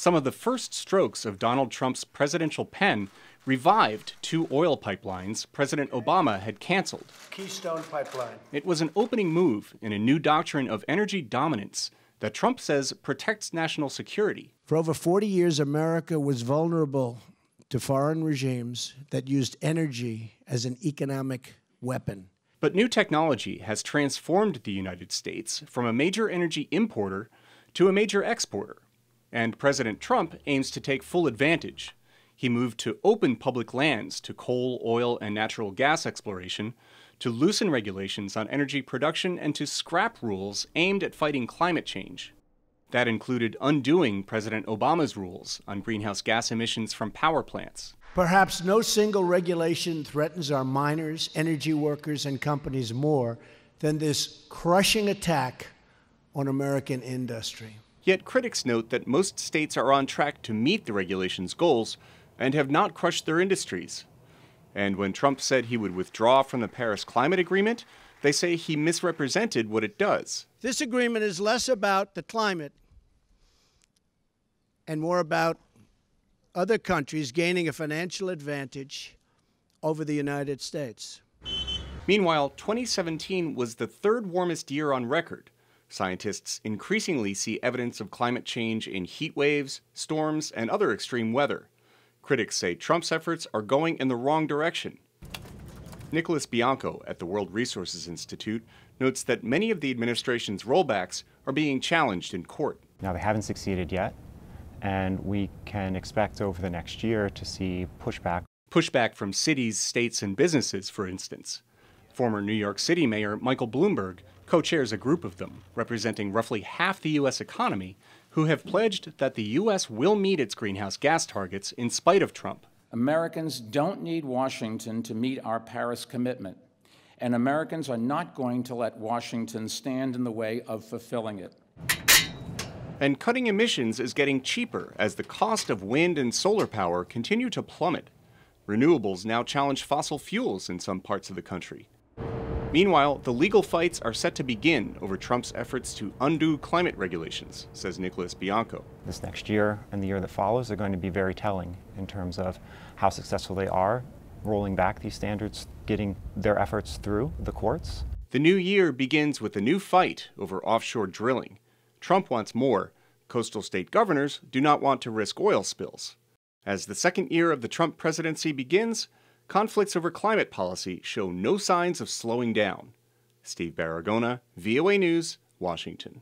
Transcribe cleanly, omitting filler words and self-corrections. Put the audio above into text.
Some of the first strokes of Donald Trump's presidential pen revived two oil pipelines President Obama had canceled. Keystone Pipeline. It was an opening move in a new doctrine of energy dominance that Trump says protects national security. For over 40 years, America was vulnerable to foreign regimes that used energy as an economic weapon. But new technology has transformed the United States from a major energy importer to a major exporter. And President Trump aims to take full advantage. He moved to open public lands to coal, oil, and natural gas exploration, to loosen regulations on energy production, and to scrap rules aimed at fighting climate change. That included undoing President Obama's rules on greenhouse gas emissions from power plants. Perhaps no single regulation threatens our miners, energy workers, and companies more than this crushing attack on American industry. Yet critics note that most states are on track to meet the regulation's goals and have not crushed their industries. And when Trump said he would withdraw from the Paris Climate Agreement, they say he misrepresented what it does. This agreement is less about the climate and more about other countries gaining a financial advantage over the United States. Meanwhile, 2017 was the third warmest year on record. Scientists increasingly see evidence of climate change in heat waves, storms, and other extreme weather. Critics say Trump's efforts are going in the wrong direction. Nicholas Bianco at the World Resources Institute notes that many of the administration's rollbacks are being challenged in court. Now, they haven't succeeded yet, and we can expect over the next year to see pushback. Pushback from cities, states, and businesses, for instance. Former New York City Mayor Michael Bloomberg co-chairs a group of them, representing roughly half the U.S. economy, who have pledged that the U.S. will meet its greenhouse gas targets in spite of Trump. Americans don't need Washington to meet our Paris commitment, and Americans are not going to let Washington stand in the way of fulfilling it. And cutting emissions is getting cheaper as the cost of wind and solar power continue to plummet. Renewables now challenge fossil fuels in some parts of the country. Meanwhile, the legal fights are set to begin over Trump's efforts to undo climate regulations, says Nicholas Bianco. This next year and the year that follows are going to be very telling in terms of how successful they are rolling back these standards, getting their efforts through the courts. The new year begins with a new fight over offshore drilling. Trump wants more. Coastal state governors do not want to risk oil spills. As the second year of the Trump presidency begins, conflicts over climate policy show no signs of slowing down. Steve Baragona, VOA News, Washington.